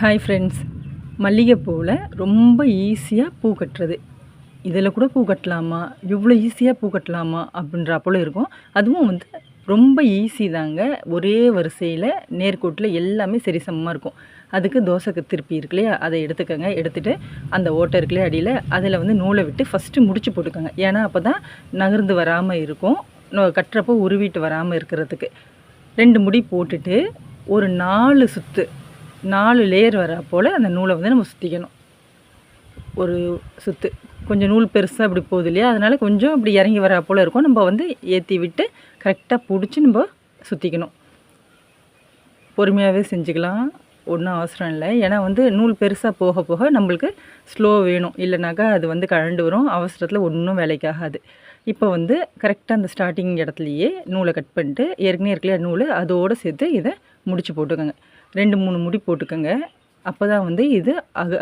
Hi friends, மல்லிகைப்பூவில் ரொம்ப ஈஸியாக பூ கட்டுறது. இதில் கூட பூ கட்டலாமா, இவ்வளோ ஈஸியாக பூ கட்டலாமா அப்படின்றா போல் இருக்கும். அதுவும் வந்து ரொம்ப ஈஸி தாங்க. ஒரே வரிசையில் நேர்கோட்டில் எல்லாமே சரிசமமாக இருக்கும். அதுக்கு தோசை திருப்பி இருக்கு இல்லையா, அதை எடுத்துக்கோங்க. எடுத்துகிட்டு அந்த ஓட்டை இருக்குல்லையே அடியில், அதில் வந்து நூலை விட்டு ஃபஸ்ட்டு முடிச்சு போட்டுக்கோங்க. ஏன்னா அப்போ தான் நகர்ந்து வராமல் இருக்கும், கட்டுறப்போ உருவிட்டு வராமல் இருக்கிறதுக்கு. 2 முடி போட்டுட்டு ஒரு 4 சுற்று 4 லேயர் வரா போல் அந்த நூலை வந்து நம்ம சுற்றிக்கணும். ஒரு சுற்று கொஞ்சம் நூல் பெருசாக இப்படி போகுது இல்லையா, அதனால் கொஞ்சம் இப்படி இறங்கி வரா போல் இருக்கும். நம்ம வந்து ஏற்றி விட்டு கரெக்டாக பிடிச்சி நம்ம சுற்றிக்கணும். பொறுமையாகவே செஞ்சுக்கலாம், ஒன்றும் அவசரம் இல்லை. ஏன்னா வந்து நூல் பெருசாக போக போக நம்மளுக்கு ஸ்லோ வேணும், இல்லைனாக்கா அது வந்து கழண்டு வரும். அவசரத்தில் ஒன்றும் வேலைக்காகாது. இப்போ வந்து கரெக்டாக அந்த ஸ்டார்டிங் இடத்துலையே நூலை கட் பண்ணிட்டு, ஏற்கனவே இருக்கலையா நூல், அதோடு சேர்த்து இதை முடிச்சு போட்டுக்கோங்க. 2-3 முடி போட்டுக்கோங்க. அப்போ தான் வந்து இது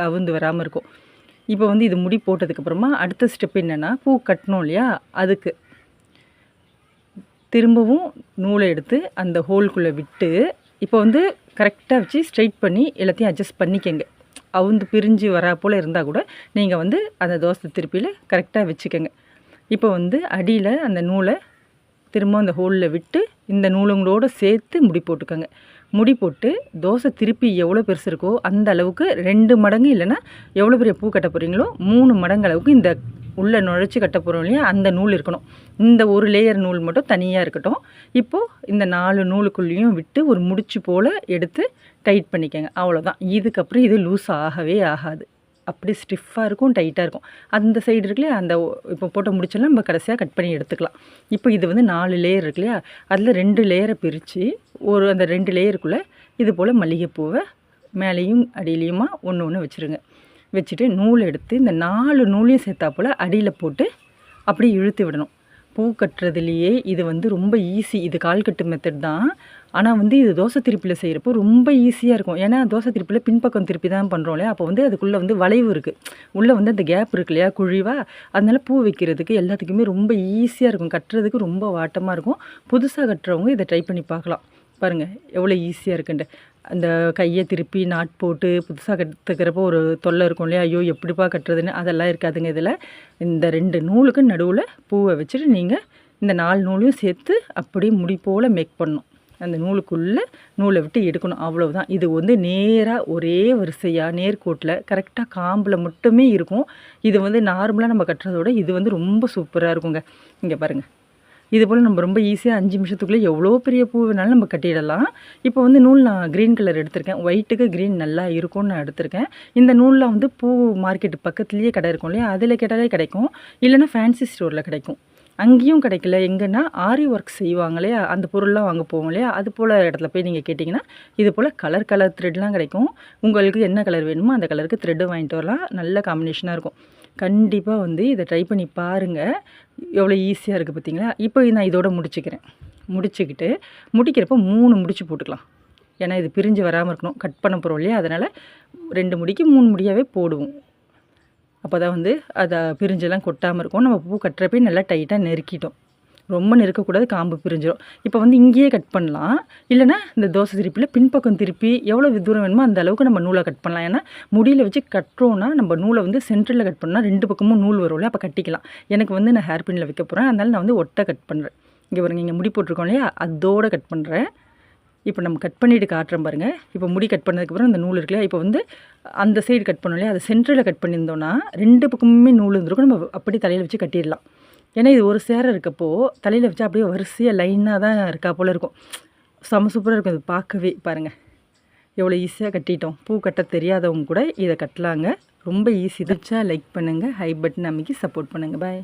அவுந்து வராமல் இருக்கும். இப்போ வந்து இது முடி போட்டதுக்கப்புறமா அடுத்த ஸ்டெப் என்னென்னா, பூ கட்டணும் இல்லையா, அதுக்கு திரும்பவும் நூலை எடுத்து அந்த ஹோல்குள்ளே விட்டு, இப்போ வந்து கரெக்டாக வச்சு ஸ்ட்ரைட் பண்ணி எல்லாத்தையும் அட்ஜஸ்ட் பண்ணிக்கங்க. அவுந்து பிரிஞ்சு வரா போல் இருந்தால் கூட நீங்கள் வந்து அந்த தோசை திருப்பியில் கரெக்டாக வச்சுக்கோங்க. இப்போ வந்து அடியில் அந்த நூலை திரும்ப அந்த ஹோலில் விட்டு இந்த நூலுங்களோடு சேர்த்து முடி போட்டுக்கோங்க. முடி போட்டு தோசை திருப்பி எவ்வளோ பெருசு இருக்கோ அந்த அளவுக்கு 2 மடங்கு, இல்லைன்னா எவ்வளோ பெரிய பூ கட்ட போகிறீங்களோ 3 மடங்கு அளவுக்கு இந்த உள்ளே நுழைச்சி கட்ட போகிறோம் இல்லையா, அந்த நூல் இருக்கணும். இந்த ஒரு லேயர் நூல் மட்டும் தனியாக இருக்கட்டும். இப்போது இந்த 4 நூலுக்குள்ளேயும் விட்டு ஒரு முடிச்சு போல் எடுத்து டைட் பண்ணிக்கோங்க. அவ்வளோதான். இதுக்கப்புறம் இது லூஸ் ஆகவே ஆகாது. அப்படி ஸ்டிஃபாக இருக்கும், டைட்டாக இருக்கும். அந்த சைடு இருக்குல்லையா, அந்த இப்போ போட்ட முடிச்செல்லாம் நம்ம கடைசியாக கட் பண்ணி எடுத்துக்கலாம். இப்போ இது வந்து 4 லேயர் இருக்கு இல்லையா, அதில் 2 லேயரை பிரித்து அந்த 2 லேயருக்குள்ளே இது போல் மல்லிகைப்பூவை மேலேயும் அடியிலையுமா ஒன்று வச்சுருங்க. வச்சுட்டு நூல் எடுத்து இந்த 4 நூலையும் சேர்த்தா போல் அடியில் போட்டு அப்படியே இழுத்து விடணும். பூ கட்டுறதுலையே இது வந்து ரொம்ப ஈஸி. இது கால்கட்டு மெத்தட் தான். ஆனால் வந்து இது தோசை திருப்பியில் செய்கிறப்போ ரொம்ப ஈஸியாக இருக்கும். ஏன்னா தோசை திருப்பியில் பின்பக்கம் திருப்பி தான் பண்ணுறோம் இல்லையா, அப்போ வந்து அதுக்குள்ளே வந்து வளைவு இருக்குது, உள்ளே வந்து அந்த கேப் இருக்கு இல்லையா, குழிவாக. அதனால் பூ வைக்கிறதுக்கு எல்லாத்துக்குமே ரொம்ப ஈஸியாக இருக்கும். கட்டுறதுக்கு ரொம்ப வாட்டமாக இருக்கும். புதுசாக கட்டுறவங்க இதை ட்ரை பண்ணி பார்க்கலாம். பாருங்கள் எவ்வளோ ஈஸியாக இருக்குன்ட்டு. அந்த கையை திருப்பி நாட் போட்டு புதுசாக கற்றுக்கிறப்போ ஒரு தொல்லை இருக்கும் இல்லையா, ஐயோ எப்படிப்பா கட்டுறதுன்னு, அதெல்லாம் இருக்காதுங்க. இதில் இந்த 2 நூலுக்கு நடுவில் பூவை வச்சுட்டு நீங்கள் இந்த 4 நூலையும் சேர்த்து அப்படியே முடி போல் மேக் பண்ணணும். அந்த நூலுக்குள்ளே நூலை விட்டு எடுக்கணும், அவ்வளவுதான். இது வந்து நேராக ஒரே வரிசையாக நேர்கோட்டில் கரெக்டாக காம்பில் மட்டுமே இருக்கும். இது வந்து நார்மலாக நம்ம கட்டுறதோட இது வந்து ரொம்ப சூப்பராக இருக்குங்க. இங்கே பாருங்கள், இது போல் நம்ம ரொம்ப ஈஸியாக 5 நிமிஷத்துக்குள்ளே எவ்வளோ பெரிய பூ வேணாலும் நம்ம கட்டிடலாம். இப்போ வந்து நூல் நான் க்ரீன் கலர் எடுத்திருக்கேன். ஒயிட்டுக்கு க்ரீன் நல்லா இருக்கும்னு நான் எடுத்திருக்கேன். இந்த நூலில் வந்து பூ மார்க்கெட்டு பக்கத்துலேயே கடை இருக்கும் இல்லையா, அதில் கேட்டாலே கிடைக்கும், இல்லைன்னா ஃபேன்சி ஸ்டோரில் கிடைக்கும். அங்கேயும் கிடைக்கல, எங்கன்னா ஆரி ஒர்க் செய்வாங்க இல்லையா, அந்த பொருள்லாம் வாங்க போவோம் இல்லையா, அது போல் இடத்துல போய் நீங்கள் கேட்டிங்கன்னா இது போல் கலர் த்ரெட்லாம் கிடைக்கும். உங்களுக்கு என்ன கலர் வேணுமோ அந்த கலருக்கு த்ரெட்டு வாங்கிட்டு வரலாம். நல்ல காம்பினேஷனாக இருக்கும். கண்டிப்பாக வந்து இதை ட்ரை பண்ணி பாருங்கள். எவ்வளோ ஈஸியாக இருக்குது பார்த்தீங்களா. இப்போ நான் இதோட முடிச்சுக்கிறேன். முடிச்சுக்கிட்டு முடிக்கிறப்போ 3 முடிச்சு போட்டுக்கலாம். ஏன்னா இது பிரிஞ்சு வராமல் இருக்கணும், கட் பண்ண போகிறோம் இல்லையா, அதனால் 2 முடிக்கு 3 முடியாகவே போடுவோம். அப்போ தான் வந்து அதை பிரிஞ்செல்லாம் கொட்டாமல் இருக்கும். நம்ம பூ கட்டுறப்பே நல்லா டைட்டாக நெருக்கிட்டோம், ரொம்ப நெருக்கக்கூடாது, காம்பு பிரிஞ்சிடும். இப்போ வந்து இங்கேயே கட் பண்ணலாம், இல்லைனா இந்த தோசை திருப்பியில் பின்பக்கம் திருப்பி எவ்வளோ தூரம் வேணுமோ அந்த அளவுக்கு நம்ம நூலை கட் பண்ணலாம். ஏன்னா முடியில் வச்சு கட்டுறோன்னா நம்ம நூலை வந்து சென்டரில் கட் பண்ணால் 2 பக்கமும் நூல் வரும்ல, அப்போ கட்டிக்கலாம். எனக்கு வந்து நான் ஹேர் பின்னில் வைக்க போகிறேன், அதனால் நான் வந்து ஒட்டை கட் பண்ணுறேன். இங்கே பாருங்கள், இங்கே முடி போட்டிருக்கோம் இல்லையா, அதோடு கட் பண்ணுறேன். இப்போ நம்ம கட் பண்ணிவிட்டு காட்டுறோம் பாருங்கள். இப்போ முடி கட் பண்ணதுக்கப்புறம் அந்த நூல் இருக்குல்லையா, இப்போ வந்து அந்த சைடு கட் பண்ணோம் இல்லையா, அதை சென்டரில் கட் பண்ணியிருந்தோன்னா 2 பக்கமுமே நூல் இருந்திருக்கும். நம்ம அப்படியே தலையில் வச்சு கட்டிடலாம். ஏன்னா இது ஒரு சேரை இருக்கப்போ தலையில் வச்சா அப்படியே வரிசையாக லைனாக தான் இருக்கா போல் இருக்கும். செம சூப்பராக இருக்கும். அது பார்க்கவே பாருங்கள் எவ்வளோ ஈஸியாக கட்டிட்டோம். பூ கட்ட தெரியாதவங்க கூட இதை கட்டலாங்க. ரொம்ப ஈஸி தான். லைக் பண்ணுங்கள், ஹை பட்டன் அமைக்கி சப்போர்ட் பண்ணுங்கள். பாய்.